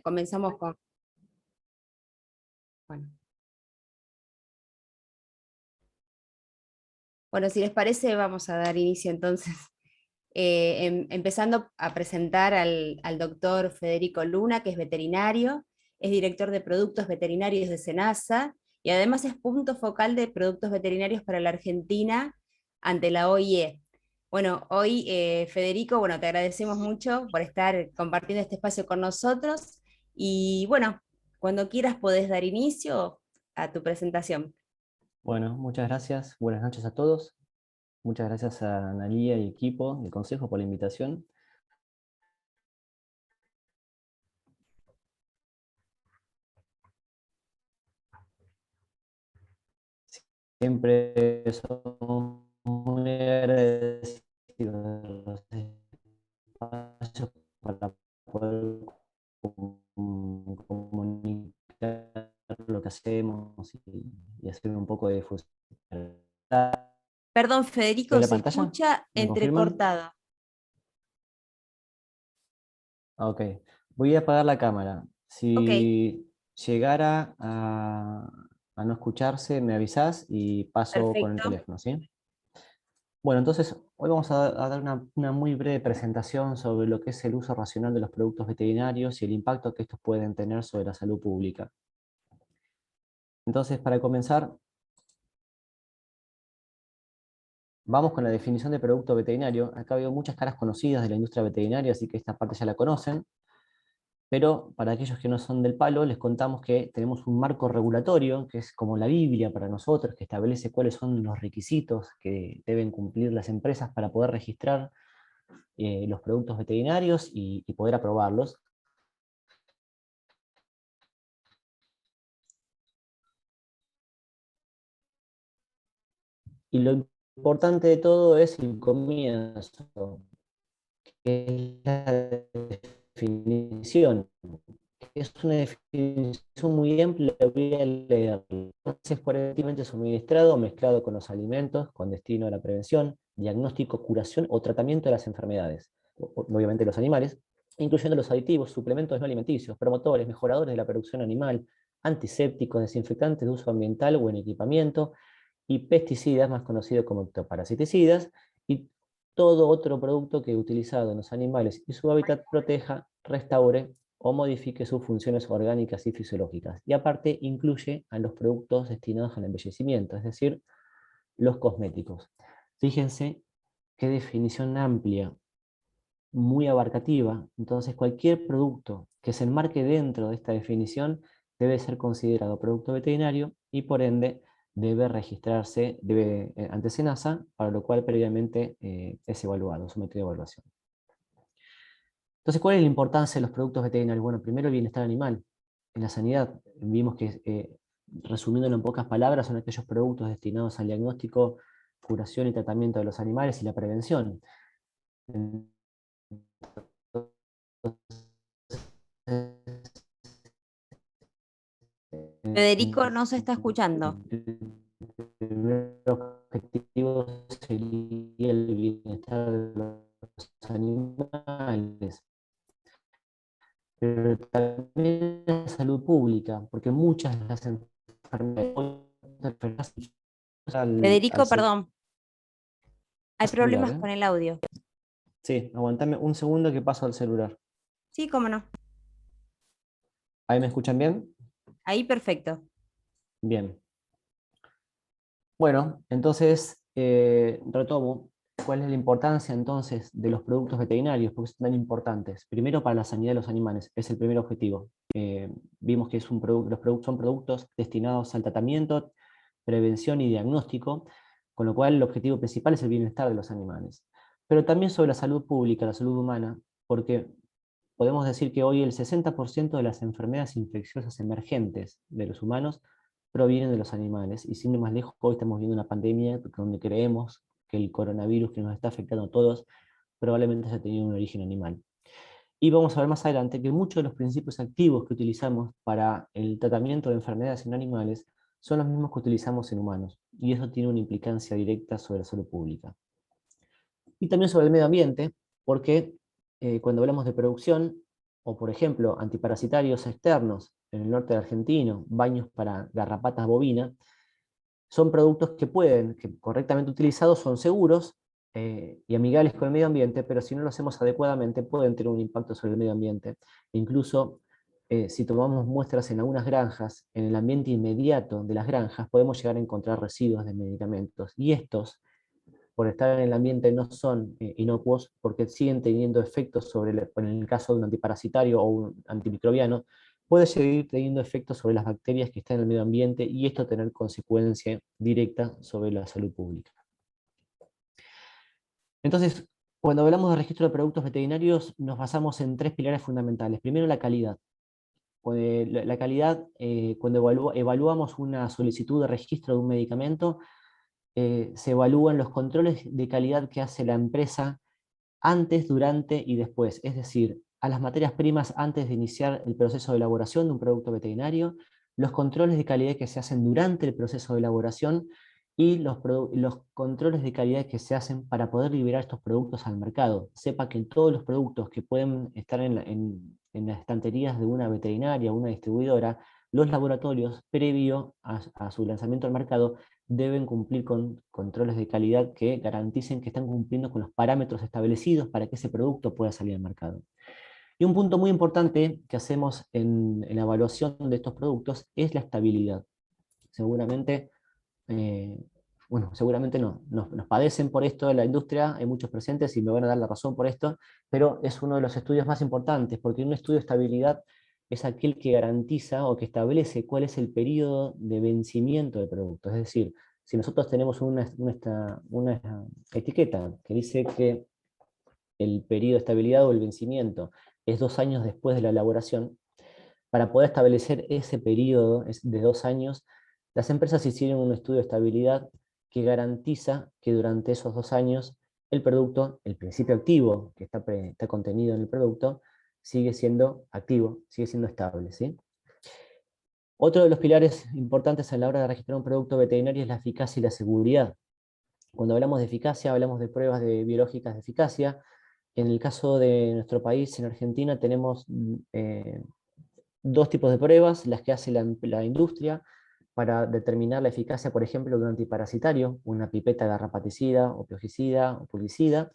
Comenzamos con... Bueno. Bueno, si les parece, vamos a dar inicio entonces, empezando a presentar al doctor Federico Luna, que es veterinario, es director de productos veterinarios de SENASA y además es punto focal de productos veterinarios para la Argentina ante la OIE. Bueno, hoy, Federico, bueno, te agradecemos mucho por estar compartiendo este espacio con nosotros y bueno, cuando quieras podés dar inicio a tu presentación. Bueno, muchas gracias. Buenas noches a todos. Muchas gracias a Analía y equipo del Consejo por la invitación. Siempre somos muy agradecidos de los espacios para poder comunicar lo que hacemos y hacer un poco de difusión. Perdón, ¿Ve Federico, la se pantalla? escucha ¿Me confirman? entrecortado. Ok. Voy a apagar la cámara. Ok, Si llegara a no escucharse, me avisás y paso con el perfecto. teléfono, ¿sí? Bueno, entonces hoy vamos a dar una muy breve presentación sobre lo que es el uso racional de los productos veterinarios y el impacto que estos pueden tener sobre la salud pública. Entonces, para comenzar, vamos con la definición de producto veterinario. Acá veo muchas caras conocidas de la industria veterinaria, así que esta parte ya la conocen. Pero para aquellos que no son del palo, les contamos que tenemos un marco regulatorio, que es como la Biblia para nosotros, que establece cuáles son los requisitos que deben cumplir las empresas para poder registrar los productos veterinarios y poder aprobarlos. Y lo importante de todo es el comienzo, que es la definición. Es una definición muy amplia, voy a leer. Es cualitativamente suministrado o mezclado con los alimentos con destino a la prevención, diagnóstico, curación o tratamiento de las enfermedades, obviamente los animales, incluyendo los aditivos, suplementos no alimenticios, promotores, mejoradores de la producción animal, antisépticos, desinfectantes de uso ambiental o en equipamiento, y pesticidas, más conocidos como ectoparasiticidas, y todo otro producto que utilizado en los animales y su hábitat proteja, restaure o modifique sus funciones orgánicas y fisiológicas. Y aparte incluye a los productos destinados al embellecimiento, es decir, los cosméticos. Fíjense qué definición amplia, muy abarcativa. Entonces, cualquier producto que se enmarque dentro de esta definición debe ser considerado producto veterinario y por ende debe registrarse ante SENASA, para lo cual previamente es evaluado, sometido a evaluación. Entonces, ¿cuál es la importancia de los productos veterinarios? Bueno, primero el bienestar animal. En la sanidad vimos que, resumiéndolo en pocas palabras, son aquellos productos destinados al diagnóstico, curación y tratamiento de los animales y la prevención. Federico no se está escuchando. El primer objetivo sería el bienestar de los animales, pero también la salud pública, porque muchas de las enfermedades al Federico, perdón, hay celular, problemas ¿eh? con el audio. Sí, aguantame un segundo que paso al celular. Sí, cómo no. ¿Ahí me escuchan bien? Ahí perfecto. Bien. Bueno, entonces retomo. ¿Cuál es la importancia entonces de los productos veterinarios? ¿Por qué son tan importantes? Primero, para la sanidad de los animales, es el primer objetivo. Vimos que los productos son productos destinados al tratamiento, prevención y diagnóstico, con lo cual el objetivo principal es el bienestar de los animales. Pero también sobre la salud pública, la salud humana, porque podemos decir que hoy el 60% de las enfermedades infecciosas emergentes de los humanos provienen de los animales, y sin ir más lejos, hoy estamos viendo una pandemia donde creemos que el coronavirus que nos está afectando a todos probablemente haya tenido un origen animal. Y vamos a ver más adelante que muchos de los principios activos que utilizamos para el tratamiento de enfermedades en animales son los mismos que utilizamos en humanos, y eso tiene una implicancia directa sobre la salud pública. Y también sobre el medio ambiente, porque cuando hablamos de producción, o por ejemplo, antiparasitarios externos en el norte de Argentina, baños para garrapatas bovinas, son productos que pueden, que correctamente utilizados, son seguros y amigables con el medio ambiente, pero si no lo hacemos adecuadamente pueden tener un impacto sobre el medio ambiente. Incluso si tomamos muestras en algunas granjas, en el ambiente inmediato de las granjas, podemos llegar a encontrar residuos de medicamentos. Y estos, por estar en el ambiente, no son inocuos porque siguen teniendo efectos sobre, en el caso de un antiparasitario o un antimicrobiano, puede seguir teniendo efectos sobre las bacterias que están en el medio ambiente y esto tener consecuencia directa sobre la salud pública. Entonces, cuando hablamos de registro de productos veterinarios, nos basamos en tres pilares fundamentales. Primero, la calidad. La calidad, cuando evaluamos una solicitud de registro de un medicamento, se evalúan los controles de calidad que hace la empresa antes, durante y después. Es decir, a las materias primas antes de iniciar el proceso de elaboración de un producto veterinario, los controles de calidad que se hacen durante el proceso de elaboración y los controles de calidad que se hacen para poder liberar estos productos al mercado. Sepa que todos los productos que pueden estar en las estanterías de una veterinaria o una distribuidora, los laboratorios, previo a su lanzamiento al mercado, deben cumplir con controles de calidad que garanticen que están cumpliendo con los parámetros establecidos para que ese producto pueda salir al mercado. Y un punto muy importante que hacemos en la evaluación de estos productos es la estabilidad. Seguramente, eh, bueno, seguramente no, nos padecen por esto en la industria, hay muchos presentes y me van a dar la razón por esto, pero es uno de los estudios más importantes, porque un estudio de estabilidad es aquel que garantiza o que establece cuál es el periodo de vencimiento del producto. Es decir, si nosotros tenemos una etiqueta que dice que el periodo de estabilidad o el vencimiento es 2 años después de la elaboración, para poder establecer ese periodo de 2 años, las empresas hicieron un estudio de estabilidad que garantiza que durante esos 2 años el producto, el principio activo que está contenido en el producto, sigue siendo activo, sigue siendo estable, ¿sí? Otro de los pilares importantes a la hora de registrar un producto veterinario es la eficacia y la seguridad. Cuando hablamos de eficacia, hablamos de pruebas biológicas de eficacia. En el caso de nuestro país, en Argentina, tenemos dos tipos de pruebas, las que hace la industria para determinar la eficacia, por ejemplo, de un antiparasitario, una pipeta garrapaticida, o piojicida, o pulgicida,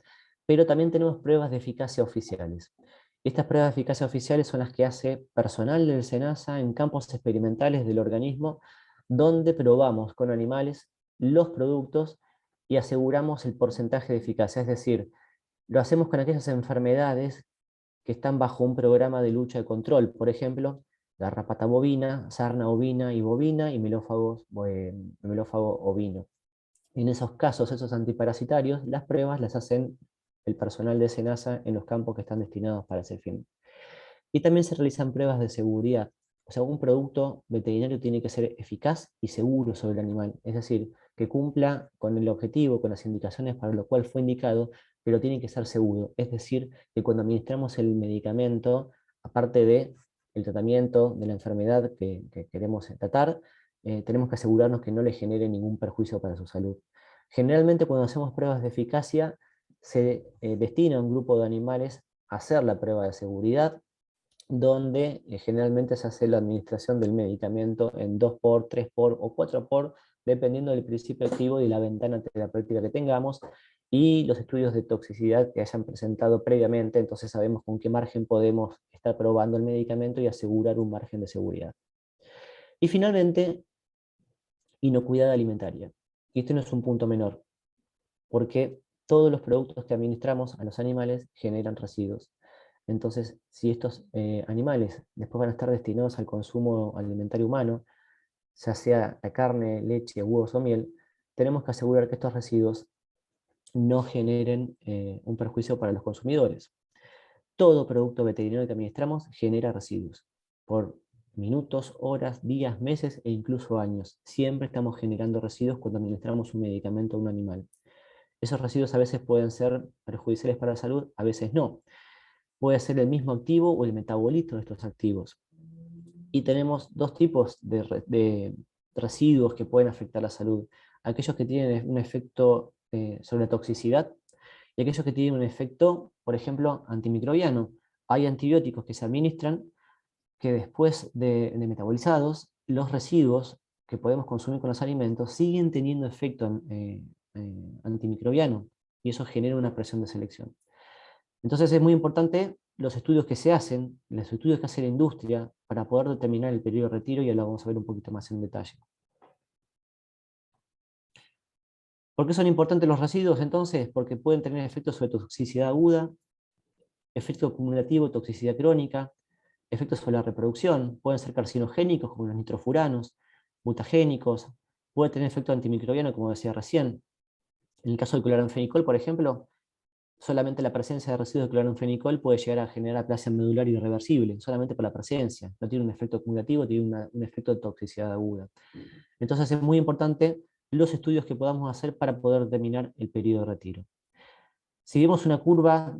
pero también tenemos pruebas de eficacia oficiales. Estas pruebas de eficacia oficiales son las que hace personal del SENASA en campos experimentales del organismo, donde probamos con animales los productos y aseguramos el porcentaje de eficacia, es decir, lo hacemos con aquellas enfermedades que están bajo un programa de lucha de control, por ejemplo, garrapata bovina, sarna ovina y bovina y melófago ovino. En esos casos, esos antiparasitarios, las pruebas las hacen el personal de SENASA en los campos que están destinados para ese fin. Y también se realizan pruebas de seguridad. O sea, un producto veterinario tiene que ser eficaz y seguro sobre el animal, es decir, que cumpla con el objetivo, con las indicaciones para lo cual fue indicado, pero tiene que ser seguro. Es decir, que cuando administramos el medicamento, aparte de el tratamiento de la enfermedad que queremos tratar, tenemos que asegurarnos que no le genere ningún perjuicio para su salud. Generalmente cuando hacemos pruebas de eficacia, se destina un grupo de animales a hacer la prueba de seguridad, donde generalmente se hace la administración del medicamento en 2 por, 3 por o 4 por, dependiendo del principio activo y la ventana terapéutica que tengamos, y los estudios de toxicidad que hayan presentado previamente, entonces sabemos con qué margen podemos estar probando el medicamento y asegurar un margen de seguridad. Y finalmente, inocuidad alimentaria. Y este no es un punto menor, porque todos los productos que administramos a los animales generan residuos. Entonces, si estos animales después van a estar destinados al consumo alimentario humano, ya sea la carne, leche, huevos o miel, tenemos que asegurar que estos residuos no generen un perjuicio para los consumidores. Todo producto veterinario que administramos genera residuos, por minutos, horas, días, meses e incluso años. Siempre estamos generando residuos cuando administramos un medicamento a un animal. Esos residuos a veces pueden ser perjudiciales para la salud, a veces no. Puede ser el mismo activo o el metabolito de estos activos. Y tenemos dos tipos de residuos que pueden afectar la salud. Aquellos que tienen un efecto sobre la toxicidad y aquellos que tienen un efecto, por ejemplo, antimicrobiano, hay antibióticos que se administran que después de metabolizados, los residuos que podemos consumir con los alimentos siguen teniendo efecto antimicrobiano, y eso genera una presión de selección. Entonces es muy importante los estudios que se hacen, los estudios que hace la industria, para poder determinar el periodo de retiro, y ahora lo vamos a ver un poquito más en detalle. ¿Por qué son importantes los residuos entonces? Porque pueden tener efectos sobre toxicidad aguda, efecto acumulativo, toxicidad crónica, efectos sobre la reproducción, pueden ser carcinogénicos como los nitrofuranos, mutagénicos, puede tener efecto antimicrobiano como decía recién. En el caso del cloranfenicol, por ejemplo, solamente la presencia de residuos de cloranfenicol puede llegar a generar aplasia medular irreversible, solamente por la presencia. No tiene un efecto acumulativo, tiene un efecto de toxicidad aguda. Entonces es muy importante los estudios que podamos hacer para poder determinar el periodo de retiro. Si vemos una curva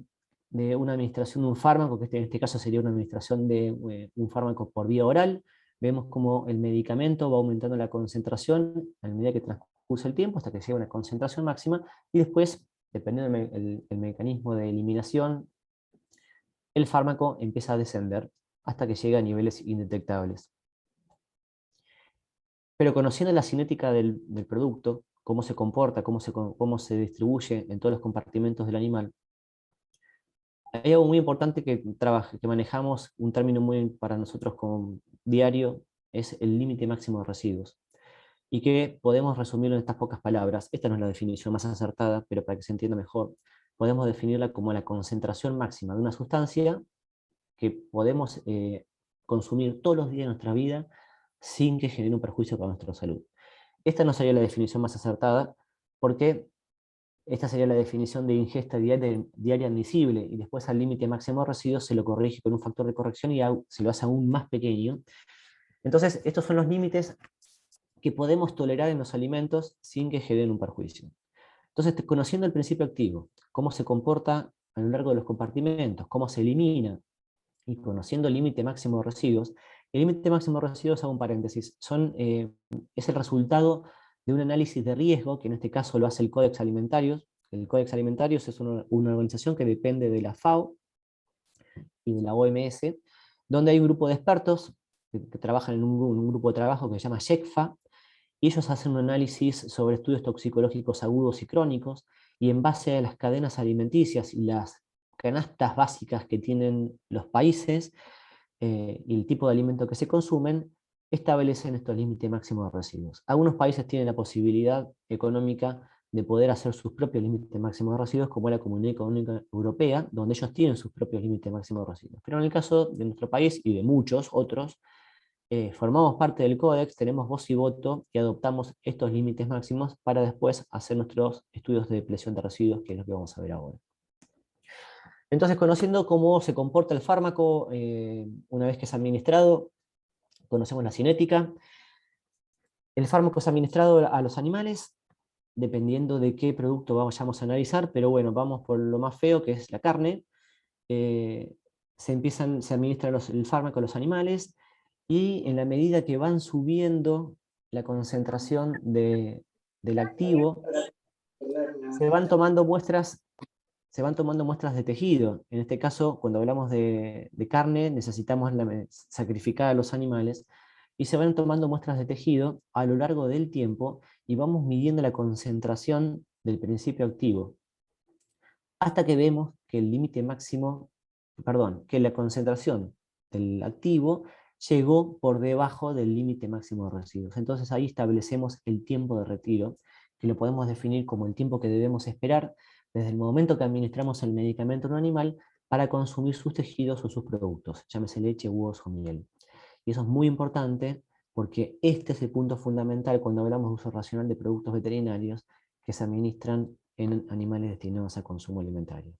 de una administración de un fármaco, que en este caso sería una administración de un fármaco por vía oral, vemos como el medicamento va aumentando la concentración a medida que transcurre el tiempo hasta que llega a una concentración máxima, y después, dependiendo del mecanismo de eliminación, el fármaco empieza a descender hasta que llega a niveles indetectables. Pero conociendo la cinética del producto, cómo se comporta, cómo se distribuye en todos los compartimentos del animal, hay algo muy importante que manejamos, un término muy para nosotros como diario, es el límite máximo de residuos. Y que podemos resumirlo en estas pocas palabras. Esta no es la definición más acertada, pero para que se entienda mejor, podemos definirla como la concentración máxima de una sustancia que podemos consumir todos los días de nuestra vida sin que genere un perjuicio para nuestra salud. Esta no sería la definición más acertada, porque esta sería la definición de ingesta diaria admisible, y después al límite máximo de residuos se lo corrige con un factor de corrección y se lo hace aún más pequeño. Entonces, estos son los límites que podemos tolerar en los alimentos sin que generen un perjuicio. Entonces, conociendo el principio activo, cómo se comporta a lo largo de los compartimentos, cómo se elimina, y conociendo el límite máximo de residuos, el límite máximo de residuos, hago un paréntesis, es el resultado de un análisis de riesgo, que en este caso lo hace el Codex Alimentarius. El Codex Alimentarius es una organización que depende de la FAO y de la OMS, donde hay un grupo de expertos que trabajan en un grupo de trabajo que se llama JECFA, y ellos hacen un análisis sobre estudios toxicológicos agudos y crónicos, y en base a las cadenas alimenticias y las canastas básicas que tienen los países, y el tipo de alimento que se consumen, establecen estos límites máximos de residuos. Algunos países tienen la posibilidad económica de poder hacer sus propios límites máximos de residuos, como la Comunidad Económica Europea, donde ellos tienen sus propios límites máximos de residuos. Pero en el caso de nuestro país y de muchos otros, formamos parte del Códex, tenemos voz y voto y adoptamos estos límites máximos para después hacer nuestros estudios de depresión de residuos, que es lo que vamos a ver ahora. Entonces, conociendo cómo se comporta el fármaco una vez que es administrado, conocemos la cinética. El fármaco es administrado a los animales, dependiendo de qué producto vayamos a analizar, pero bueno, vamos por lo más feo, que es la carne. Se administra el fármaco a los animales, y en la medida que van subiendo la concentración del activo, se van tomando muestras de tejido. En este caso, cuando hablamos de carne, necesitamos sacrificar a los animales, y se van tomando muestras de tejido a lo largo del tiempo, y vamos midiendo la concentración del principio activo, hasta que vemos que el límite máximo, perdón, que la concentración del activo llegó por debajo del límite máximo de residuos. Entonces ahí establecemos el tiempo de retiro, que lo podemos definir como el tiempo que debemos esperar desde el momento que administramos el medicamento a un animal para consumir sus tejidos o sus productos, llámese leche, huevos o miel. Y eso es muy importante, porque este es el punto fundamental cuando hablamos de uso racional de productos veterinarios que se administran en animales destinados a consumo alimentario.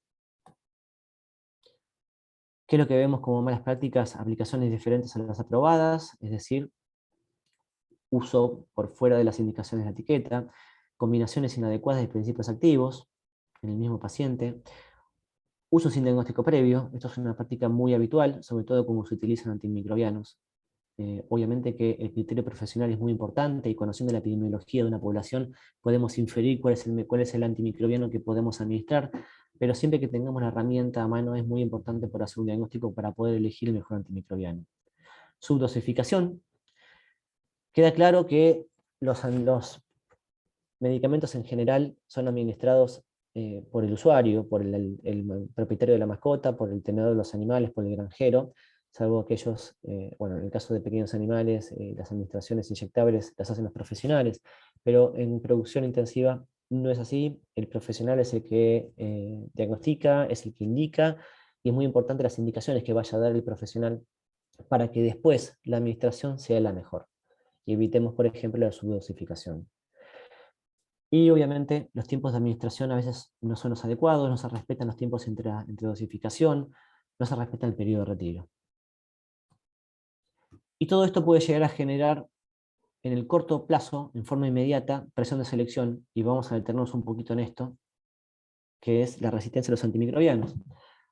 ¿Qué es lo que vemos como malas prácticas? Aplicaciones diferentes a las aprobadas, es decir, uso por fuera de las indicaciones de la etiqueta, combinaciones inadecuadas de principios activos en el mismo paciente, uso sin diagnóstico previo. Esto es una práctica muy habitual, sobre todo cuando se utilizan antimicrobianos. Obviamente que el criterio profesional es muy importante, y conociendo la epidemiología de una población podemos inferir cuál es el antimicrobiano que podemos administrar, pero siempre que tengamos la herramienta a mano es muy importante para hacer un diagnóstico para poder elegir el mejor antimicrobiano. Subdosificación. Queda claro que los medicamentos en general son administrados por el usuario, por el propietario de la mascota, por el tenedor de los animales, por el granjero, salvo aquellos, bueno, en el caso de pequeños animales, las administraciones inyectables las hacen los profesionales, pero en producción intensiva no es así. El profesional es el que diagnostica, es el que indica, y es muy importante las indicaciones que vaya a dar el profesional para que después la administración sea la mejor y evitemos, por ejemplo, la subdosificación. Y obviamente los tiempos de administración a veces no son los adecuados, no se respetan los tiempos entre dosificación, no se respeta el periodo de retiro. Y todo esto puede llegar a generar en el corto plazo, en forma inmediata, presión de selección, y vamos a detenernos un poquito en esto, que es la resistencia a los antimicrobianos.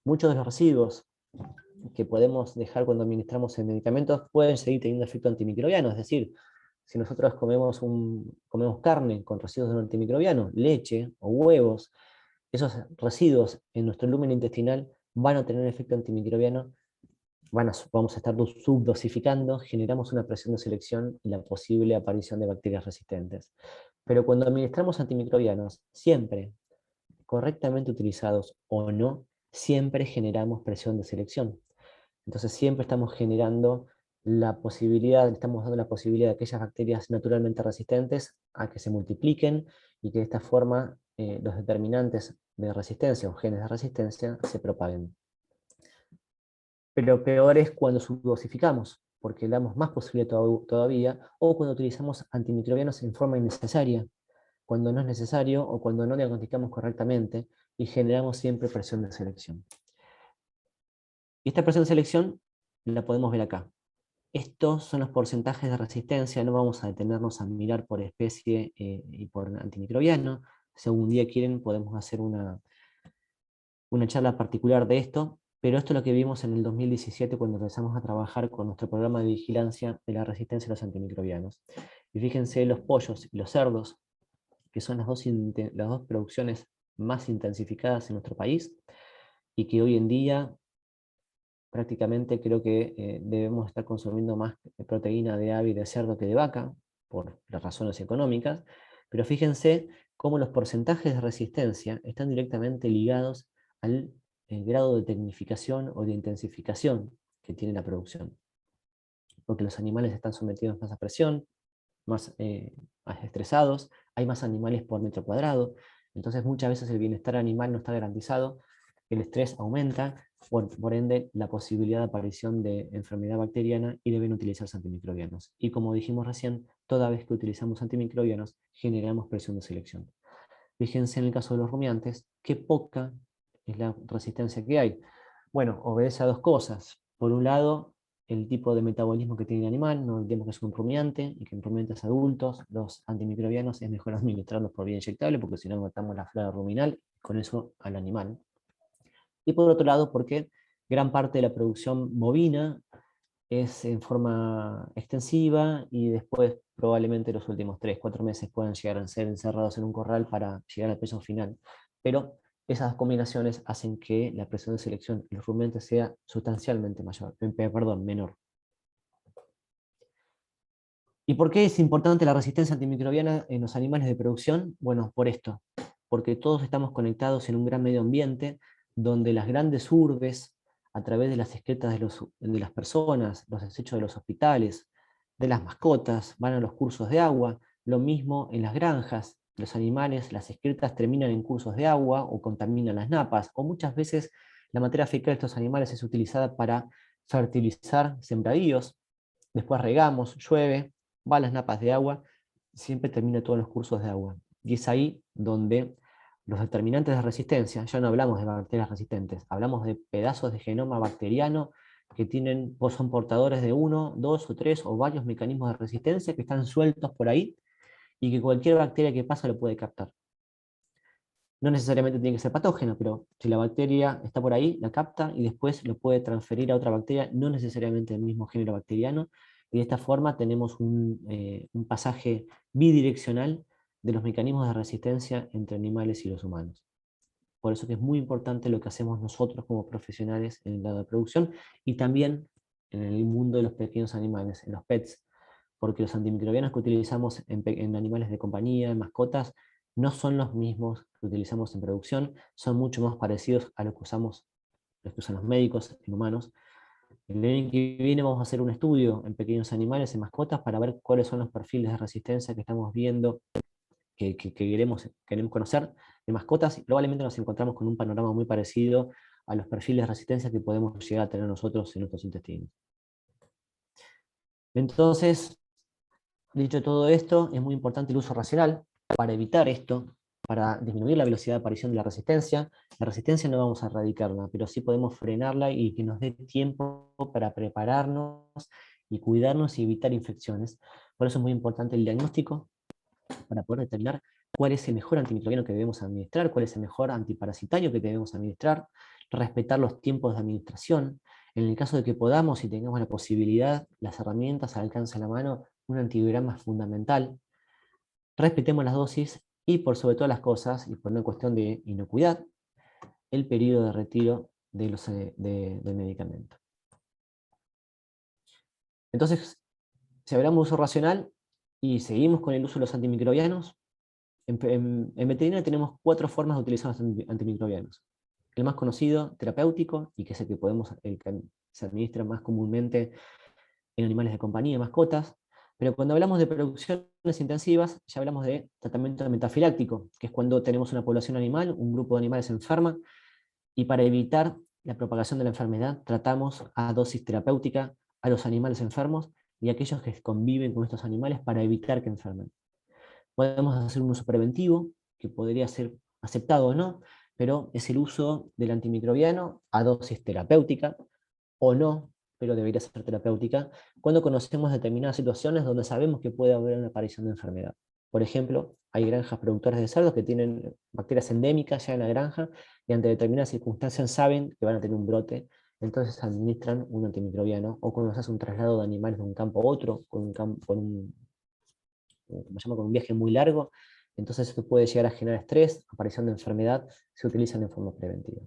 Muchos de los residuos que podemos dejar cuando administramos medicamentos pueden seguir teniendo efecto antimicrobiano, es decir, si nosotros comemos carne con residuos de un antimicrobiano, leche o huevos, esos residuos en nuestro lumen intestinal van a tener efecto antimicrobiano, vamos a estar subdosificando, generamos una presión de selección y la posible aparición de bacterias resistentes. Pero cuando administramos antimicrobianos, siempre, correctamente utilizados o no, siempre generamos presión de selección. Entonces siempre estamos generando la posibilidad, estamos dando la posibilidad de aquellas bacterias naturalmente resistentes a que se multipliquen y que de esta forma los determinantes de resistencia o genes de resistencia se propaguen. Pero peor es cuando subdosificamos, porque le damos más posibilidad todavía, o cuando utilizamos antimicrobianos en forma innecesaria, cuando no es necesario o cuando no diagnosticamos correctamente y generamos siempre presión de selección. Y esta presión de selección la podemos ver acá. Estos son los porcentajes de resistencia, no vamos a detenernos a mirar por especie y por antimicrobiano. Si algún día quieren podemos hacer una charla particular de esto, pero esto es lo que vimos en el 2017 cuando empezamos a trabajar con nuestro programa de vigilancia de la resistencia a los antimicrobianos. Y fíjense los pollos y los cerdos, que son las dos producciones más intensificadas en nuestro país, y que hoy en día prácticamente creo que debemos estar consumiendo más proteína de ave y de cerdo que de vaca, por las razones económicas, pero fíjense cómo los porcentajes de resistencia están directamente ligados al grado de tecnificación o de intensificación que tiene la producción. Porque los animales están sometidos más a presión, más estresados, hay más animales por metro cuadrado, entonces muchas veces el bienestar animal no está garantizado, el estrés aumenta, por ende la posibilidad de aparición de enfermedad bacteriana y deben utilizarse antimicrobianos. Y como dijimos recién, toda vez que utilizamos antimicrobianos generamos presión de selección. Fíjense en el caso de los rumiantes, qué poca es la resistencia que hay. Bueno, obedece a dos cosas. Por un lado, el tipo de metabolismo que tiene el animal, no olvidemos que es un rumiante y que en rumiantes adultos los antimicrobianos es mejor administrarlos por vía inyectable porque si no matamos la flora ruminal, con eso al animal. Y por otro lado, porque gran parte de la producción bovina es en forma extensiva y después probablemente los últimos 3-4 meses puedan llegar a ser encerrados en un corral para llegar al peso final. Pero esas combinaciones hacen que la presión de selección en los rumiantes sea sustancialmente menor. ¿Y por qué es importante la resistencia antimicrobiana en los animales de producción? Bueno, por esto, porque todos estamos conectados en un gran medio ambiente donde las grandes urbes, a través de las excretas de las personas, los desechos de los hospitales, de las mascotas, van a los cursos de agua, lo mismo en las granjas, los animales, las excretas terminan en cursos de agua o contaminan las napas, o muchas veces la materia fecal de estos animales es utilizada para fertilizar sembradíos, después regamos, llueve, va a las napas de agua, siempre termina todos los cursos de agua. Y es ahí donde los determinantes de resistencia, ya no hablamos de bacterias resistentes, hablamos de pedazos de genoma bacteriano que son portadores de uno, dos o tres o varios mecanismos de resistencia que están sueltos por ahí y que cualquier bacteria que pasa lo puede captar. No necesariamente tiene que ser patógeno, pero si la bacteria está por ahí, la capta y después lo puede transferir a otra bacteria, no necesariamente del mismo género bacteriano, y de esta forma tenemos un pasaje bidireccional de los mecanismos de resistencia entre animales y los humanos. Por eso que es muy importante lo que hacemos nosotros como profesionales en el lado de producción y también en el mundo de los pequeños animales, en los pets, porque los antimicrobianos que utilizamos en animales de compañía, en mascotas, no son los mismos que utilizamos en producción, son mucho más parecidos a los que usamos, los que usan los médicos en humanos. El año que viene vamos a hacer un estudio en pequeños animales, en mascotas, para ver cuáles son los perfiles de resistencia que estamos viendo, que queremos conocer de mascotas, y probablemente nos encontramos con un panorama muy parecido a los perfiles de resistencia que podemos llegar a tener nosotros en nuestros intestinos. Entonces, dicho todo esto, es muy importante el uso racional para evitar esto, para disminuir la velocidad de aparición de la resistencia. La resistencia no vamos a erradicarla, pero sí podemos frenarla y que nos dé tiempo para prepararnos y cuidarnos y evitar infecciones. Por eso es muy importante el diagnóstico, para poder determinar cuál es el mejor antimicrobiano que debemos administrar, cuál es el mejor antiparasitario que debemos administrar, respetar los tiempos de administración. En el caso de que podamos y tengamos la posibilidad, las herramientas al alcance de la mano, un antibiograma es fundamental. Respetemos las dosis y, por sobre todas las cosas, y por una cuestión de inocuidad, el periodo de retiro del medicamento. Entonces, si hablamos de uso racional y seguimos con el uso de los antimicrobianos, en veterinaria tenemos 4 formas de utilizar los antimicrobianos. El más conocido, terapéutico, y que es el que se administra más comúnmente en animales de compañía, mascotas. Pero cuando hablamos de producciones intensivas, ya hablamos de tratamiento metafiláctico, que es cuando tenemos una población animal, un grupo de animales enferma, y para evitar la propagación de la enfermedad, tratamos a dosis terapéutica a los animales enfermos y a aquellos que conviven con estos animales para evitar que enfermen. Podemos hacer un uso preventivo, que podría ser aceptado o no, pero es el uso del antimicrobiano a dosis terapéutica, o no, pero debería ser terapéutica, cuando conocemos determinadas situaciones donde sabemos que puede haber una aparición de enfermedad. Por ejemplo, hay granjas productoras de cerdos que tienen bacterias endémicas ya en la granja y ante determinadas circunstancias saben que van a tener un brote, entonces administran un antimicrobiano, o cuando se hace un traslado de animales de un campo a otro, como se llama, con un viaje muy largo, entonces esto puede llegar a generar estrés, aparición de enfermedad, se utilizan en forma preventiva.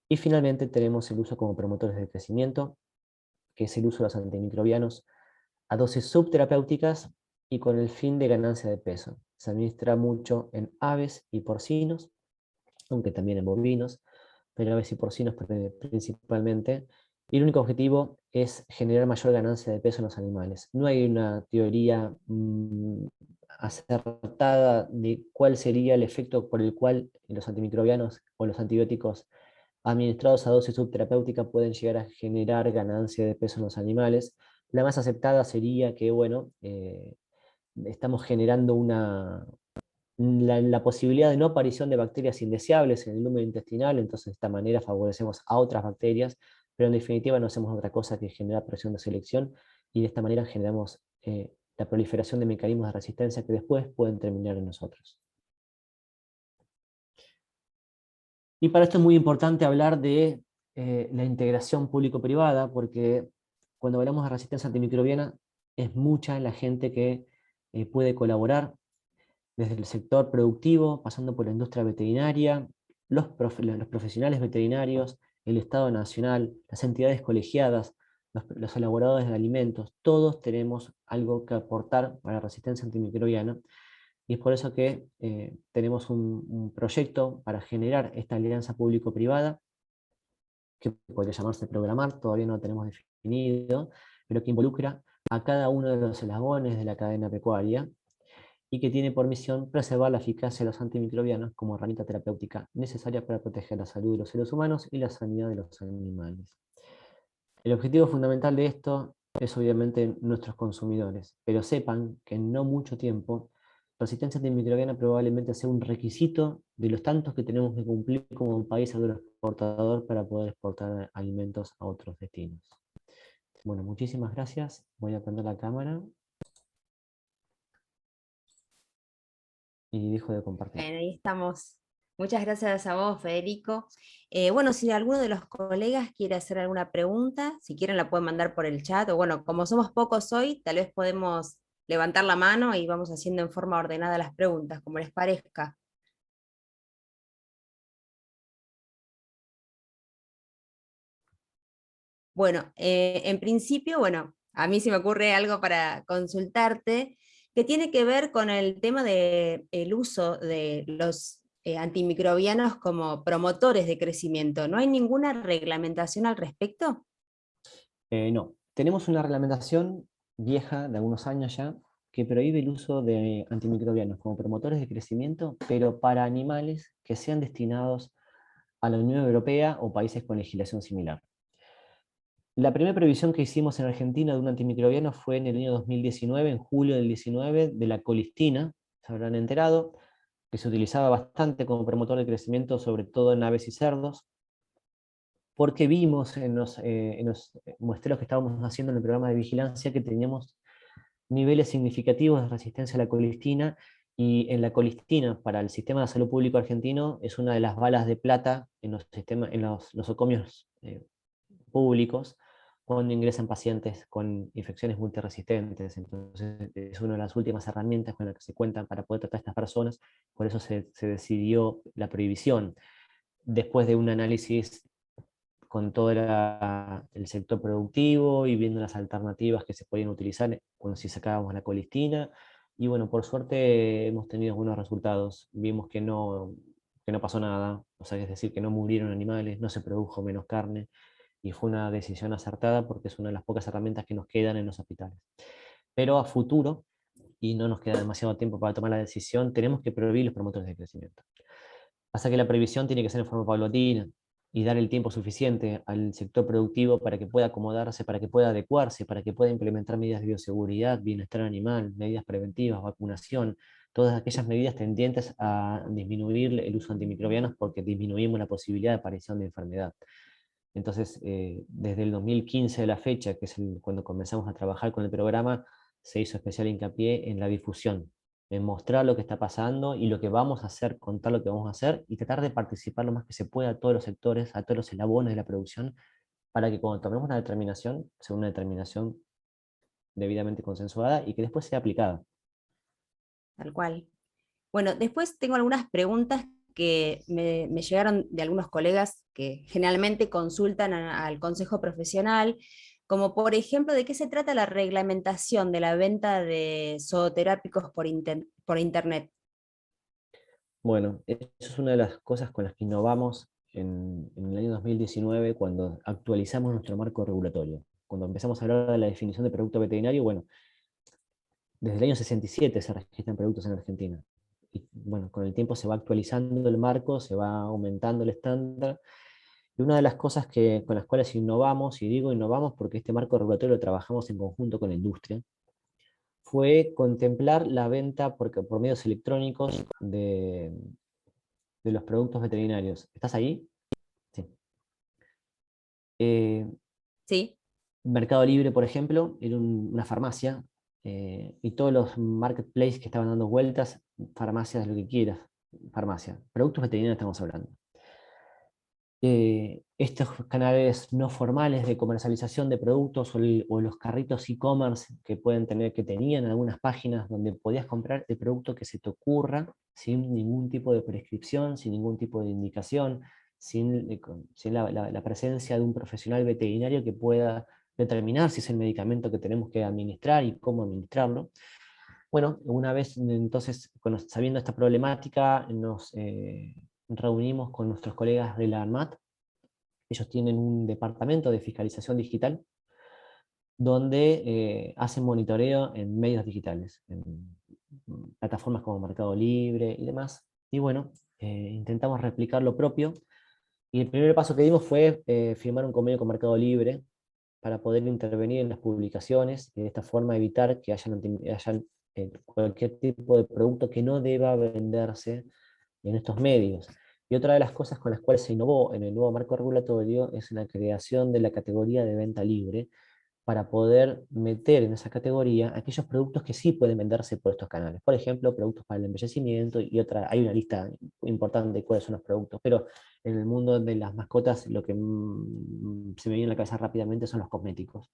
Y finalmente tenemos el uso como promotores de crecimiento, que es el uso de los antimicrobianos a dosis subterapéuticas y con el fin de ganancia de peso. Se administra mucho en aves y porcinos, aunque también en bovinos, pero aves y porcinos principalmente. Y el único objetivo es generar mayor ganancia de peso en los animales. No hay una teoría acertada de cuál sería el efecto por el cual los antimicrobianos o los antibióticos administrados a dosis subterapéutica pueden llegar a generar ganancia de peso en los animales. La más aceptada sería que, bueno, estamos generando la posibilidad de no aparición de bacterias indeseables en el número intestinal, entonces de esta manera favorecemos a otras bacterias, pero en definitiva no hacemos otra cosa que generar presión de selección y de esta manera generamos la proliferación de mecanismos de resistencia que después pueden terminar en nosotros. Y para esto es muy importante hablar de la integración público-privada, porque cuando hablamos de resistencia antimicrobiana es mucha la gente que puede colaborar, desde el sector productivo, pasando por la industria veterinaria, los profesionales veterinarios, el Estado Nacional, las entidades colegiadas, los elaboradores de alimentos, todos tenemos algo que aportar para la resistencia antimicrobiana. Y es por eso que tenemos un proyecto para generar esta alianza público-privada, que podría llamarse programar, todavía no lo tenemos definido, pero que involucra a cada uno de los eslabones de la cadena pecuaria y que tiene por misión preservar la eficacia de los antimicrobianos como herramienta terapéutica necesaria para proteger la salud de los seres humanos y la sanidad de los animales. El objetivo fundamental de esto es obviamente nuestros consumidores, pero sepan que en no mucho tiempo resistencia antimicrobiana probablemente sea un requisito de los tantos que tenemos que cumplir como un país agroexportador para poder exportar alimentos a otros destinos. Bueno, muchísimas gracias. Voy a prender la cámara y dejo de compartir. Bueno, ahí estamos. Muchas gracias a vos, Federico. Bueno, si alguno de los colegas quiere hacer alguna pregunta, si quieren la pueden mandar por el chat, o bueno, como somos pocos hoy, tal vez podemos levantar la mano y vamos haciendo en forma ordenada las preguntas, como les parezca. Bueno, en principio, bueno, a mí se me ocurre algo para consultarte que tiene que ver con el tema del uso de los antimicrobianos como promotores de crecimiento. ¿No hay ninguna reglamentación al respecto? No, tenemos una reglamentación vieja de algunos años ya que prohíbe el uso de antimicrobianos como promotores de crecimiento, pero para animales que sean destinados a la Unión Europea o países con legislación similar. La primera previsión que hicimos en Argentina de un antimicrobiano fue en el año 2019, en julio del 19, de la colistina, se habrán enterado, que se utilizaba bastante como promotor de crecimiento, sobre todo en aves y cerdos, porque vimos en los muestreos que estábamos haciendo en el programa de vigilancia que teníamos niveles significativos de resistencia a la colistina, y en la colistina para el sistema de salud público argentino es una de las balas de plata en los, en los nosocomios públicos cuando ingresan pacientes con infecciones multiresistentes. Entonces es una de las últimas herramientas con las que se cuentan para poder tratar a estas personas, por eso se decidió la prohibición. Después de un análisis con todo el sector productivo y viendo las alternativas que se podían utilizar cuando si sacábamos la colistina. Y bueno, por suerte hemos tenido buenos resultados. Vimos que no pasó nada, o sea, es decir, que no murieron animales, no se produjo menos carne, y fue una decisión acertada porque es una de las pocas herramientas que nos quedan en los hospitales. Pero a futuro, y no nos queda demasiado tiempo para tomar la decisión, tenemos que prohibir los promotores de crecimiento. Pasa que la previsión tiene que ser en forma paulatina y dar el tiempo suficiente al sector productivo para que pueda acomodarse, para que pueda adecuarse, para que pueda implementar medidas de bioseguridad, bienestar animal, medidas preventivas, vacunación, todas aquellas medidas tendientes a disminuir el uso de antimicrobianos porque disminuimos la posibilidad de aparición de enfermedad. Entonces, desde el 2015 de la fecha, que es cuando comenzamos a trabajar con el programa, se hizo especial hincapié en la difusión, en mostrar lo que está pasando y lo que vamos a hacer, contar lo que vamos a hacer y tratar de participar lo más que se pueda a todos los sectores, a todos los eslabones de la producción, para que cuando tomemos una determinación, sea una determinación debidamente consensuada y que después sea aplicada. Tal cual. Bueno, después tengo algunas preguntas que me llegaron de algunos colegas que generalmente consultan al consejo profesional, como por ejemplo, ¿de qué se trata la reglamentación de la venta de zooterápicos por internet? Bueno, eso es una de las cosas con las que innovamos en el año 2019 cuando actualizamos nuestro marco regulatorio. Cuando empezamos a hablar de la definición de producto veterinario, bueno, desde el año 67 se registran productos en Argentina. Y bueno, con el tiempo se va actualizando el marco, se va aumentando el estándar. Y una de las cosas con las cuales innovamos, y digo innovamos porque este marco regulatorio lo trabajamos en conjunto con la industria, fue contemplar la venta por medios electrónicos de los productos veterinarios. ¿Estás ahí? Sí. Eh, Sí, Mercado Libre, por ejemplo, era una farmacia, y todos los marketplaces que estaban dando vueltas, farmacias, lo que quieras, farmacia, productos veterinarios estamos hablando. Estos canales no formales de comercialización de productos o los carritos e-commerce que pueden tener, que tenían algunas páginas donde podías comprar el producto que se te ocurra sin ningún tipo de prescripción, sin ningún tipo de indicación, sin la presencia de un profesional veterinario que pueda determinar si es el medicamento que tenemos que administrar y cómo administrarlo. Bueno, una vez entonces, sabiendo esta problemática, nos reunimos con nuestros colegas de la ANMAT. Ellos tienen un departamento de fiscalización digital donde hacen monitoreo en medios digitales, en plataformas como Mercado Libre y demás. Y bueno, intentamos replicar lo propio. Y el primer paso que dimos fue firmar un convenio con Mercado Libre para poder intervenir en las publicaciones y de esta forma evitar que hayan cualquier tipo de producto que no deba venderse en estos medios. Y otra de las cosas con las cuales se innovó en el nuevo marco regulatorio es la creación de la categoría de venta libre para poder meter en esa categoría aquellos productos que sí pueden venderse por estos canales. Por ejemplo, productos para el embellecimiento y otra, hay una lista importante de cuáles son los productos, pero en el mundo de las mascotas lo que se me viene a la cabeza rápidamente son los cosméticos.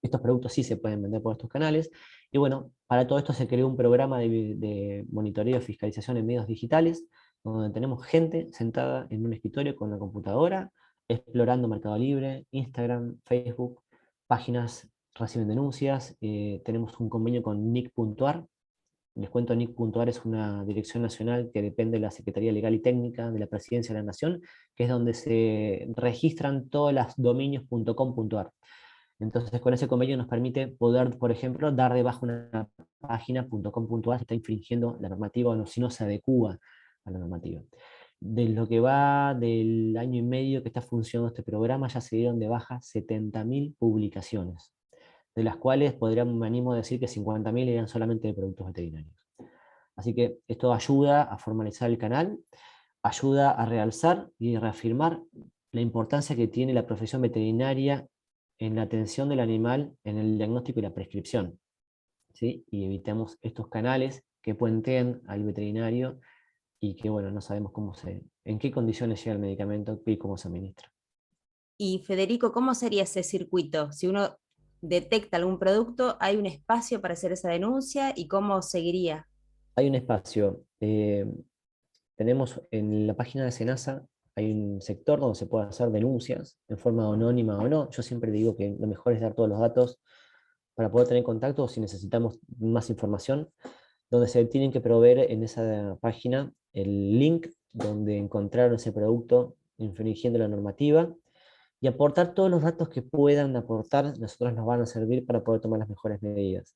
Estos productos sí se pueden vender por estos canales. Y bueno, para todo esto se creó un programa de monitoreo y fiscalización en medios digitales, donde tenemos gente sentada en un escritorio con una computadora, explorando Mercado Libre, Instagram, Facebook, páginas reciben denuncias, tenemos un convenio con NIC.ar. Les cuento, NIC.ar es una dirección nacional que depende de la Secretaría Legal y Técnica de la Presidencia de la Nación, que es donde se registran todos los dominios.com.ar. Entonces, con ese convenio nos permite poder, por ejemplo, dar de baja una página .com.ar si está infringiendo la normativa o no, si no se adecúa a la normativa. De lo que va del año y medio que está funcionando este programa, ya se dieron de baja 70.000 publicaciones, de las cuales me animo a decir que 50.000 eran solamente de productos veterinarios. Así que esto ayuda a formalizar el canal, ayuda a realzar y reafirmar la importancia que tiene la profesión veterinaria en la atención del animal, en el diagnóstico y la prescripción, ¿sí? Y evitemos estos canales que puenteen al veterinario y que, bueno, no sabemos en qué condiciones llega el medicamento y cómo se administra. Y Federico, ¿cómo sería ese circuito? Si uno detecta algún producto, ¿hay un espacio para hacer esa denuncia y cómo seguiría? Hay un espacio, tenemos en la página de SENASA, hay un sector donde se puede hacer denuncias en forma anónima o no. Yo siempre digo que lo mejor es dar todos los datos para poder tener contacto si necesitamos más información, donde se tienen que proveer en esa página el link donde encontraron ese producto infringiendo la normativa y aportar todos los datos que puedan aportar, nosotros nos van a servir para poder tomar las mejores medidas.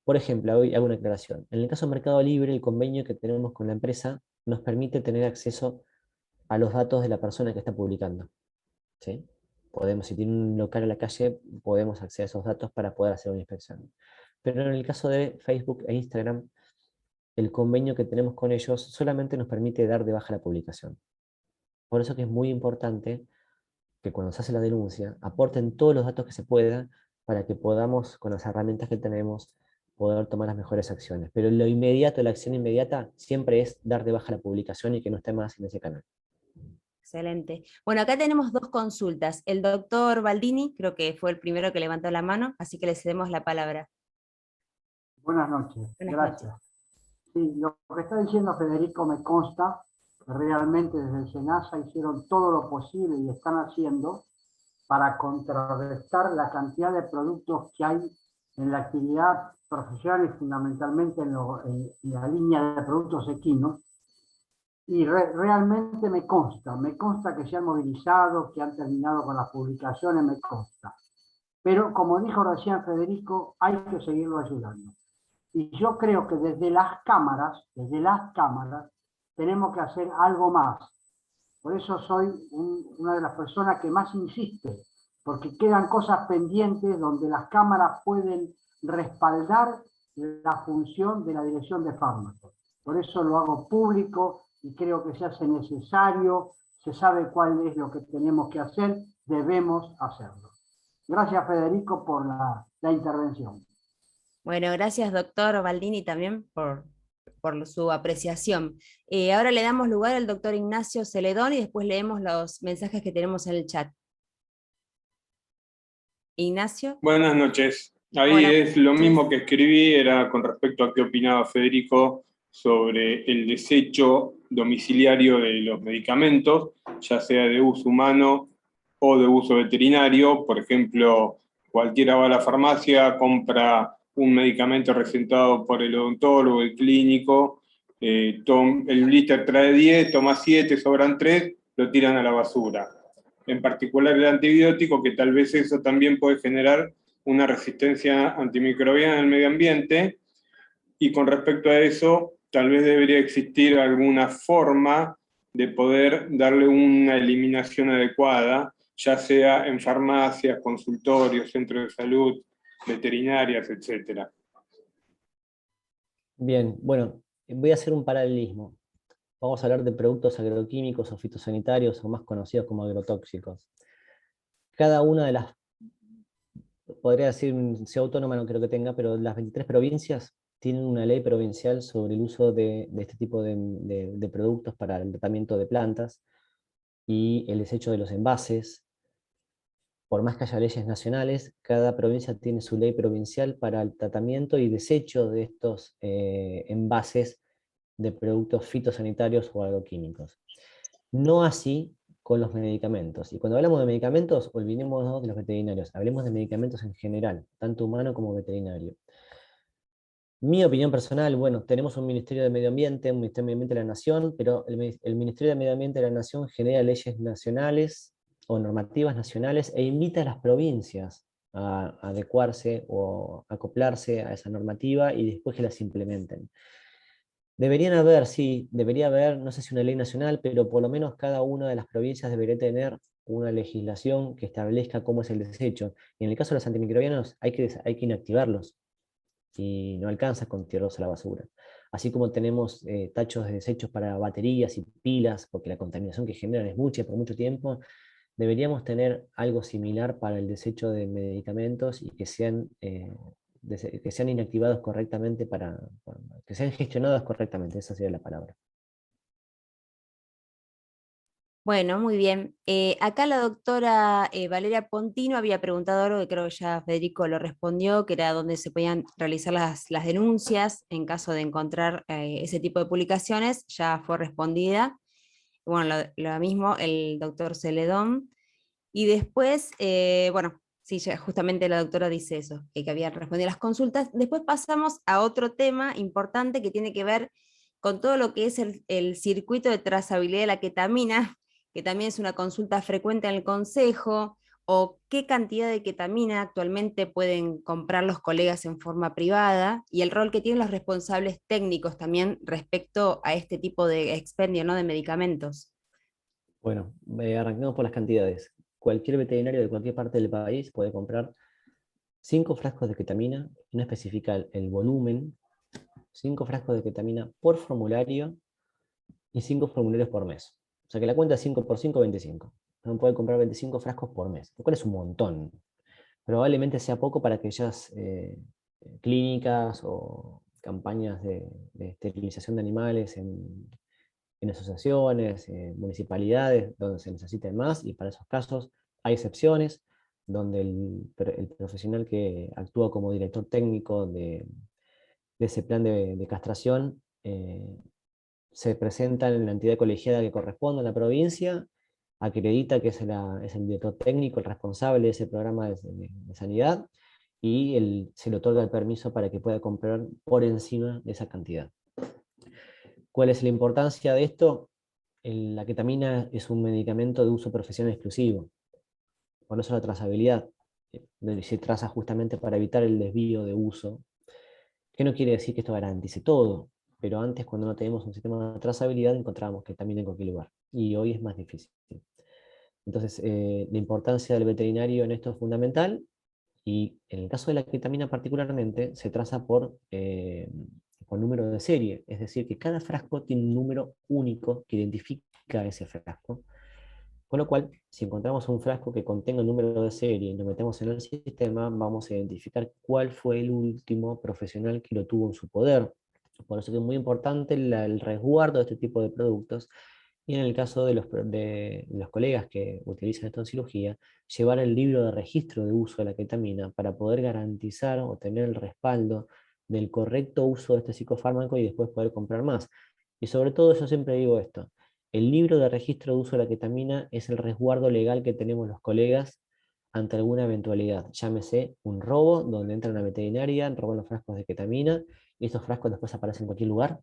Por ejemplo, hoy hago una aclaración. En el caso de Mercado Libre, el convenio que tenemos con la empresa nos permite tener acceso a los datos de la persona que está publicando, ¿sí? Podemos, si tiene un local a la calle, podemos acceder a esos datos para poder hacer una inspección. Pero en el caso de Facebook e Instagram, el convenio que tenemos con ellos solamente nos permite dar de baja la publicación. Por eso que es muy importante que cuando se hace la denuncia, aporten todos los datos que se pueda para que podamos, con las herramientas que tenemos, poder tomar las mejores acciones. Pero lo inmediato, la acción inmediata, siempre es dar de baja la publicación y que no esté más en ese canal. Excelente. Bueno, acá tenemos dos consultas. El doctor Baldini, creo que fue el primero que levantó la mano, así que le cedemos la palabra. Buenas noches, Buenas noches. gracias. Sí, lo que está diciendo Federico me consta que realmente desde el SENASA hicieron todo lo posible y están haciendo para contrarrestar la cantidad de productos que hay en la actividad profesional y fundamentalmente en la línea de productos equinos. Y realmente me consta que se han movilizado, que han terminado con las publicaciones, me consta. Pero como dijo recién Federico, hay que seguirlo ayudando. Y yo creo que desde las cámaras, tenemos que hacer algo más. Por eso soy una de las personas que más insiste, porque quedan cosas pendientes donde las cámaras pueden respaldar la función de la dirección de fármacos. Por eso lo hago público y creo que se hace necesario, se sabe cuál es lo que tenemos que hacer, debemos hacerlo. Gracias, Federico, por la intervención. Bueno, gracias doctor Baldini también por su apreciación. Ahora le damos lugar al doctor Ignacio Celedón y después leemos los mensajes que tenemos en el chat. Ignacio. Buenas noches. Ahí Hola. es lo mismo que escribí, era con respecto a qué opinaba Federico sobre el desecho domiciliario de los medicamentos, ya sea de uso humano o de uso veterinario. Por ejemplo, cualquiera va a la farmacia, compra un medicamento recetado por el odontólogo, el clínico, el blister trae 10, toma 7, sobran 3, lo tiran a la basura. En particular el antibiótico, que tal vez eso también puede generar una resistencia antimicrobiana en el medio ambiente, y con respecto a eso, tal vez debería existir alguna forma de poder darle una eliminación adecuada, ya sea en farmacias, consultorios, centros de salud, veterinarias, etc. Bien, bueno, voy a hacer un paralelismo. Vamos a hablar de productos agroquímicos o fitosanitarios, o más conocidos como agrotóxicos. Cada una de las, podría decir, Ciudad Autónoma no creo que tenga, pero las 23 provincias tienen una ley provincial sobre el uso de este tipo de productos para el tratamiento de plantas y el desecho de los envases. Por más que haya leyes nacionales, cada provincia tiene su ley provincial para el tratamiento y desecho de estos envases de productos fitosanitarios o agroquímicos. No así con los medicamentos. Y cuando hablamos de medicamentos, olvidémonos de los veterinarios, hablemos de medicamentos en general, tanto humano como veterinario. Mi opinión personal, bueno, tenemos un Ministerio de Medio Ambiente, un Ministerio de Medio Ambiente de la Nación, pero el Ministerio de Medio Ambiente de la Nación genera leyes nacionales o normativas nacionales e invita a las provincias a adecuarse o acoplarse a esa normativa y después que las implementen. Deberían haber, sí, debería haber, no sé si una ley nacional, pero por lo menos cada una de las provincias debería tener una legislación que establezca cómo es el desecho. Y en el caso de los antimicrobianos hay que inactivarlos y no alcanza con tirarlos a la basura. Así como tenemos tachos de desechos para baterías y pilas, porque la contaminación que generan es mucha por mucho tiempo, deberíamos tener algo similar para el desecho de medicamentos y que sean inactivados correctamente que sean gestionados correctamente, esa sería la palabra. Bueno, muy bien. Acá la doctora Valeria Pontino había preguntado algo que creo que ya Federico lo respondió, que era dónde se podían realizar las denuncias en caso de encontrar ese tipo de publicaciones. Ya fue respondida. Bueno, lo mismo el doctor Celedón. Y después, bueno, sí, ya justamente la doctora dice eso, que había respondido las consultas. Después pasamos a otro tema importante que tiene que ver con todo lo que es el circuito de trazabilidad de la ketamina, que también es una consulta frecuente en el Consejo, o qué cantidad de ketamina actualmente pueden comprar los colegas en forma privada, y el rol que tienen los responsables técnicos también respecto a este tipo de expendio, ¿no?, de medicamentos. Bueno, arrancamos por las cantidades. Cualquier veterinario de cualquier parte del país puede comprar 5 frascos de ketamina, no especifica el volumen, 5 frascos de ketamina por formulario y 5 formularios por mes. O sea que la cuenta es 5 por 5, 25. Uno puede comprar 25 frascos por mes, lo cual es un montón. Probablemente sea poco para aquellas clínicas o campañas de esterilización de animales en asociaciones, en municipalidades, donde se necesiten más, y para esos casos hay excepciones, donde el profesional que actúa como director técnico de ese plan de castración se presenta en la entidad colegiada que corresponde a la provincia, acredita que es el director técnico, el responsable de ese programa de sanidad, y se le otorga el permiso para que pueda comprar por encima de esa cantidad. ¿Cuál es la importancia de esto? La ketamina es un medicamento de uso profesional exclusivo, por eso la trazabilidad se traza justamente para evitar el desvío de uso, que no quiere decir que esto garantice todo, pero antes, cuando no teníamos un sistema de trazabilidad, encontrábamos ketamina en cualquier lugar, y hoy es más difícil. Entonces, la importancia del veterinario en esto es fundamental, y en el caso de la ketamina particularmente, se traza por número de serie, es decir, que cada frasco tiene un número único que identifica ese frasco, con lo cual, si encontramos un frasco que contenga un número de serie y lo metemos en el sistema, vamos a identificar cuál fue el último profesional que lo tuvo en su poder. Por eso es muy importante el resguardo de este tipo de productos, y en el caso de los colegas que utilizan esto en cirugía, llevar el libro de registro de uso de la ketamina para poder garantizar o tener el respaldo del correcto uso de este psicofármaco y después poder comprar más. Y sobre todo, yo siempre digo esto: el libro de registro de uso de la ketamina es el resguardo legal que tenemos los colegas ante alguna eventualidad. Llámese un robo, donde entra una veterinaria, roban los frascos de ketamina, y estos frascos después aparecen en cualquier lugar.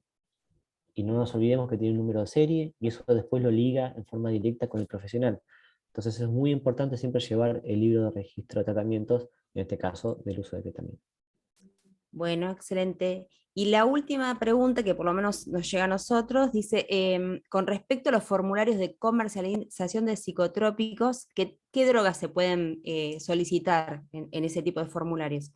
Y no nos olvidemos que tiene un número de serie, y eso después lo liga en forma directa con el profesional. Entonces es muy importante siempre llevar el libro de registro de tratamientos, en este caso del uso de ketamina. Bueno, excelente. Y la última pregunta, que por lo menos nos llega a nosotros, dice, con respecto a los formularios de comercialización de psicotrópicos, ¿qué drogas se pueden solicitar en ese tipo de formularios?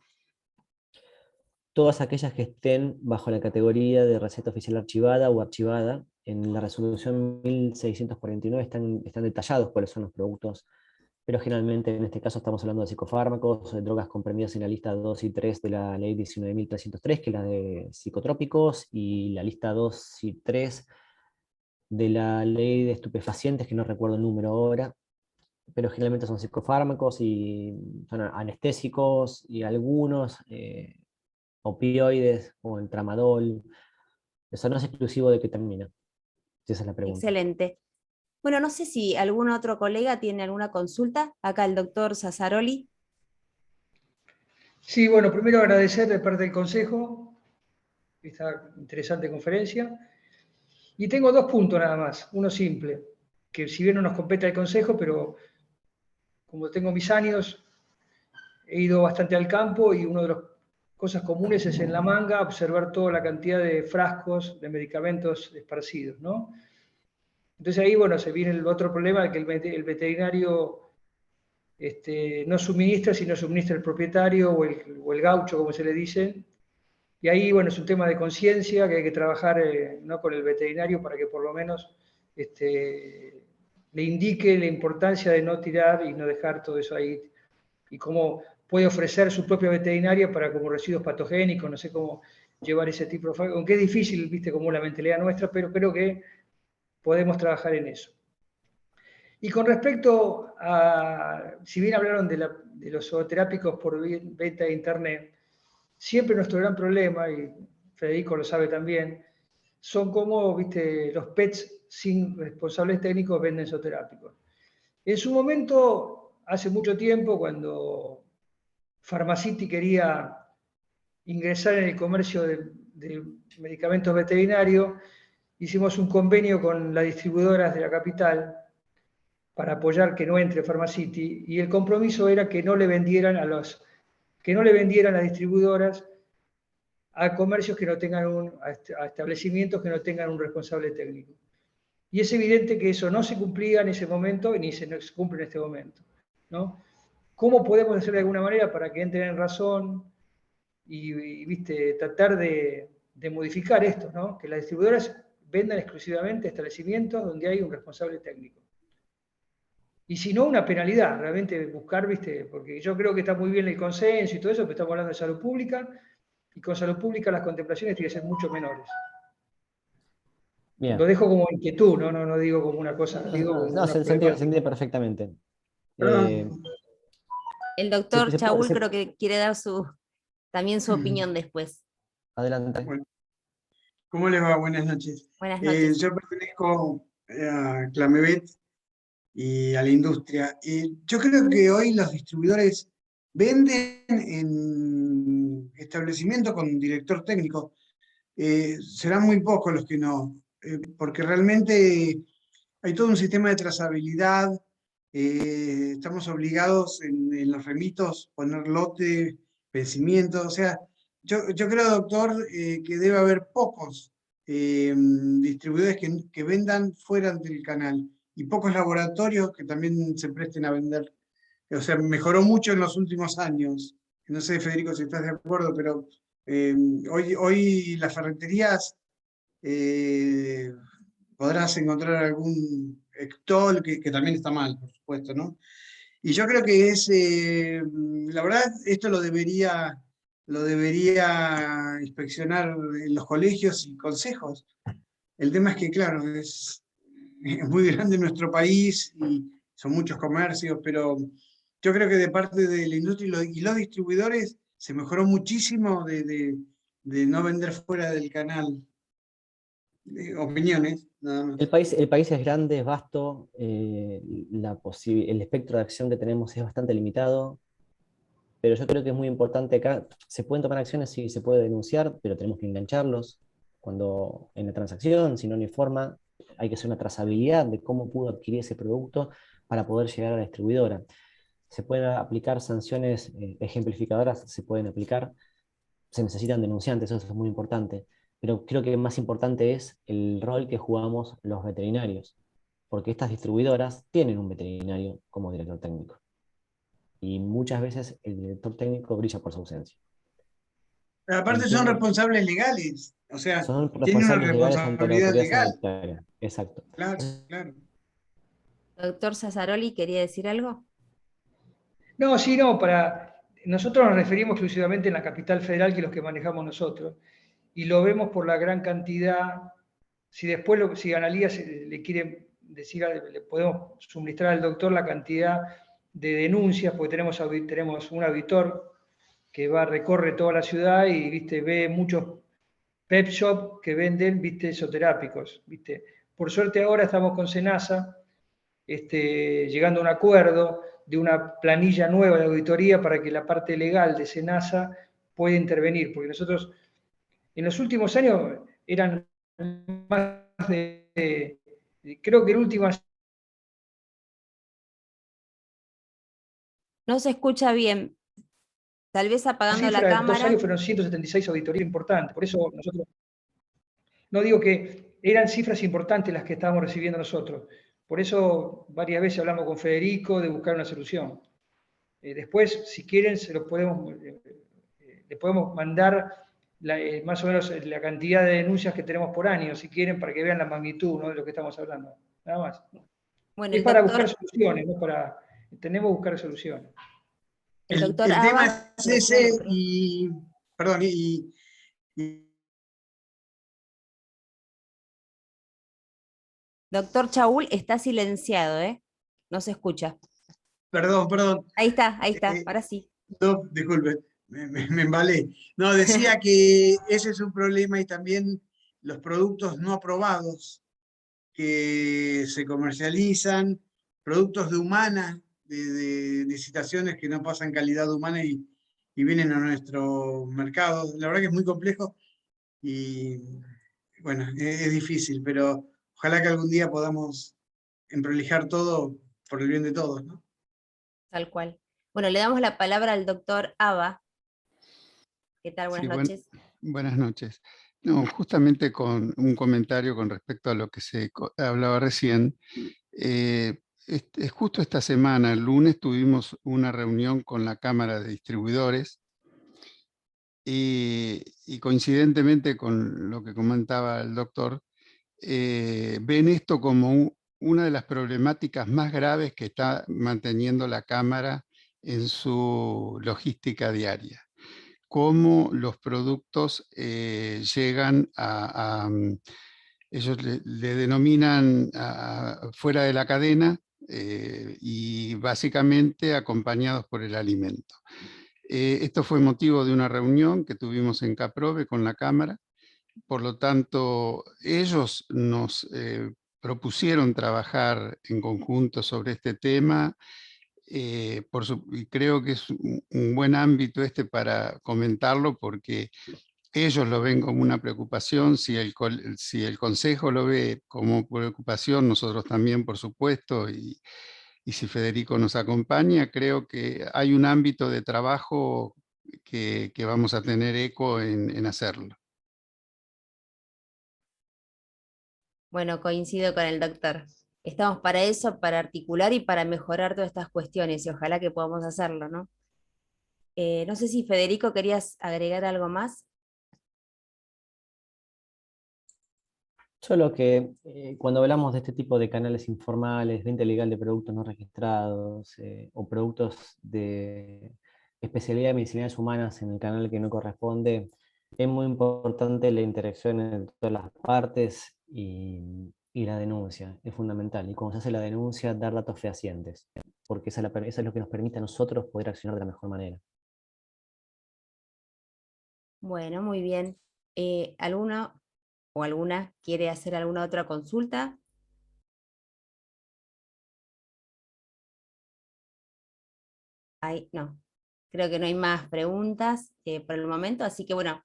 Todas aquellas que estén bajo la categoría de receta oficial archivada o archivada. En la resolución 1649 están detallados cuáles son los productos, pero generalmente en este caso estamos hablando de psicofármacos, de drogas comprendidas en la lista 2 y 3 de la ley 19.303, que es la de psicotrópicos, y la lista 2 y 3 de la ley de estupefacientes, que no recuerdo el número ahora, pero generalmente son psicofármacos y son anestésicos y algunos opioides o el tramadol. Eso no es exclusivo de ketamina, si esa es la pregunta. Excelente. Bueno, no sé si algún otro colega tiene alguna consulta. Acá el doctor Sassaroli. Sí, bueno, primero agradecer de parte del Consejo esta interesante conferencia. Y tengo 2 puntos nada más. Uno simple, que si bien no nos compete al Consejo, pero como tengo mis años, he ido bastante al campo y una de las cosas comunes es en La Manga observar toda la cantidad de frascos de medicamentos esparcidos, ¿no? Entonces ahí, bueno, se viene el otro problema de que el veterinario no suministra, sino suministra el propietario o el gaucho, como se le dice. Y ahí, bueno, es un tema de conciencia que hay que trabajar ¿no? con el veterinario para que por lo menos le indique la importancia de no tirar y no dejar todo eso ahí. Y cómo puede ofrecer su propia veterinaria para como residuos patogénicos, no sé cómo llevar ese tipo de... Aunque es difícil, viste, como la mentalidad nuestra, pero creo que podemos trabajar en eso. Y con respecto a, si bien hablaron de los zooterápicos por venta de internet, siempre nuestro gran problema, y Federico lo sabe también, son como, viste, los pets sin responsables técnicos venden zooterápicos. En su momento, hace mucho tiempo, cuando Pharmacity quería ingresar en el comercio de medicamentos veterinarios, hicimos un convenio con las distribuidoras de la capital para apoyar que no entre Pharmacity, y el compromiso era que no le vendieran las distribuidoras a comercios que no tengan a establecimientos que no tengan un responsable técnico. Y es evidente que eso no se cumplía en ese momento ni se cumple en este momento, ¿no? ¿Cómo podemos hacer de alguna manera para que entren en razón y viste, tratar de modificar esto, ¿no? Que las distribuidoras vendan exclusivamente establecimientos donde hay un responsable técnico? Y si no, una penalidad, realmente buscar, viste, porque yo creo que está muy bien el consenso y todo eso, pero estamos hablando de salud pública, y con salud pública las contemplaciones tienen que ser mucho menores. Bien. Lo dejo como inquietud, no digo como una cosa, digo como No, una se problemática. entiende perfectamente. Perdón, El doctor Chaul se- creo que quiere dar también su Mm. opinión después. adelante. Bueno, ¿cómo les va? Buenas noches. Buenas noches. Yo pertenezco a Clamevet y a la industria. Yo creo que hoy los distribuidores venden en establecimientos con director técnico. Serán muy pocos los que no, porque realmente hay todo un sistema de trazabilidad. Estamos obligados en los remitos poner lote, vencimiento. O sea, yo creo, doctor, que debe haber pocos distribuidores que vendan fuera del canal y pocos laboratorios que también se presten a vender. O sea, mejoró mucho en los últimos años. No sé, Federico, si estás de acuerdo, pero hoy las ferreterías podrás encontrar algún Ectol que también está mal, por supuesto, ¿no? Y yo creo que la verdad, esto lo debería inspeccionar en los colegios y consejos. El tema es que, claro, es muy grande nuestro país y son muchos comercios, pero yo creo que de parte de la industria y los distribuidores se mejoró muchísimo de no vender fuera del canal. Opiniones, nada más. El país es grande, es vasto, el espectro de acción que tenemos es bastante limitado, pero yo creo que es muy importante acá, se pueden tomar acciones, sí, se puede denunciar, pero tenemos que engancharlos cuando en la transacción, si no hay forma, hay que hacer una trazabilidad de cómo pudo adquirir ese producto para poder llegar a la distribuidora. Se pueden aplicar sanciones ejemplificadoras, se pueden aplicar, se necesitan denunciantes, eso es muy importante, pero creo que más importante es el rol que jugamos los veterinarios, porque estas distribuidoras tienen un veterinario como director técnico, y muchas veces el director técnico brilla por su ausencia. Pero aparte son Entiendo, responsables legales, o sea, son tienen una responsables legales ante la responsabilidad autoridad legal. sanitaria, exacto. Claro, claro. Doctor Sassaroli, ¿quería decir algo? No, sí, no, nosotros nos referimos exclusivamente en la capital federal, que es los que manejamos nosotros, y lo vemos por la gran cantidad. Si después, si Analía le quiere decir, le podemos suministrar al doctor la cantidad de denuncias, porque tenemos un auditor que recorre toda la ciudad y, viste, ve muchos pet shop que venden, viste, esoterápicos, viste. Por suerte ahora estamos con Senasa, llegando a un acuerdo de una planilla nueva de auditoría para que la parte legal de SENASA pueda intervenir, porque nosotros en los últimos años eran más creo que el último... No se escucha bien. Tal vez apagando la cifra de 2 cámara. años fueron 176 auditorías importantes, por eso nosotros... No digo que eran cifras importantes las que estábamos recibiendo nosotros, por eso varias veces hablamos con Federico de buscar una solución. Después, si quieren, le podemos mandar más o menos la cantidad de denuncias que tenemos por año, si quieren, para que vean la magnitud, ¿no?, de lo que estamos hablando. Nada más. Bueno, Es para buscar soluciones, no para... Tenemos que buscar soluciones. El doctor el tema Abba, es ese y... Perdón, y doctor Chaúl está silenciado, ¿eh? No se escucha. perdón. Ahí está, ahora sí. No, disculpe, me embalé. No, decía que ese es un problema y también los productos no aprobados que se comercializan, productos de humana, de licitaciones que no pasan calidad humana y vienen a nuestro mercado. La verdad que es muy complejo y bueno, es difícil, pero ojalá que algún día podamos emprolijar todo por el bien de todos, ¿no? Tal cual. Bueno, le damos la palabra al doctor Abba. ¿Qué tal? Buenas noches. Buenas noches. No, justamente con un comentario con respecto a lo que se hablaba recién. Justo esta semana, el lunes, tuvimos una reunión con la Cámara de Distribuidores y coincidentemente con lo que comentaba el doctor, ven esto como una de las problemáticas más graves que está manteniendo la Cámara en su logística diaria. Cómo los productos llegan ellos le denominan fuera de la cadena y básicamente acompañados por el alimento. Esto fue motivo de una reunión que tuvimos en Caprove con la Cámara. Por lo tanto, ellos nos propusieron trabajar en conjunto sobre este tema. Y creo que es un buen ámbito para comentarlo porque ellos lo ven como una preocupación, si el Consejo lo ve como preocupación, nosotros también, por supuesto, y si Federico nos acompaña, creo que hay un ámbito de trabajo que vamos a tener eco en hacerlo. Bueno, coincido con el doctor. Estamos para eso, para articular y para mejorar todas estas cuestiones, y ojalá que podamos hacerlo, ¿no? No sé si Federico querías agregar algo más. Solo que cuando hablamos de este tipo de canales informales, venta ilegal de productos no registrados o productos de especialidad de medicinales humanas en el canal que no corresponde, es muy importante la interacción entre todas las partes y la denuncia, es fundamental. Y cuando se hace la denuncia, dar datos fehacientes, porque esa es lo que nos permite a nosotros poder accionar de la mejor manera. Bueno, muy bien. ¿Alguno o alguna quiere hacer alguna otra consulta? No, creo que no hay más preguntas por el momento, así que bueno,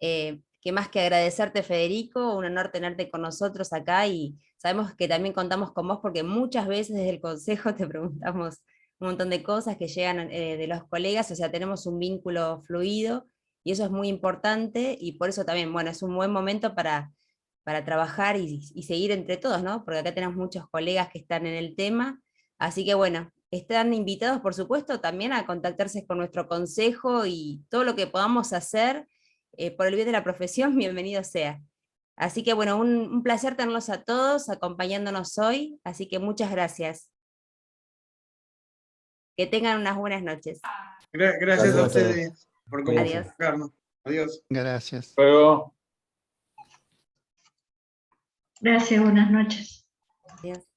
qué más que agradecerte, Federico, un honor tenerte con nosotros acá y sabemos que también contamos con vos porque muchas veces desde el Consejo te preguntamos un montón de cosas que llegan de los colegas, o sea, tenemos un vínculo fluido y eso es muy importante y por eso también, bueno, es un buen momento para trabajar y seguir entre todos, ¿no? Porque acá tenemos muchos colegas que están en el tema, así que bueno, están invitados, por supuesto, también a contactarse con nuestro consejo y todo lo que podamos hacer por el bien de la profesión, bienvenido sea. Así que bueno, un placer tenerlos a todos acompañándonos hoy, así que muchas gracias. Que tengan unas buenas noches. Gracias a ustedes por convocarnos. Adiós. Gracias. Luego. Gracias, buenas noches. Adiós.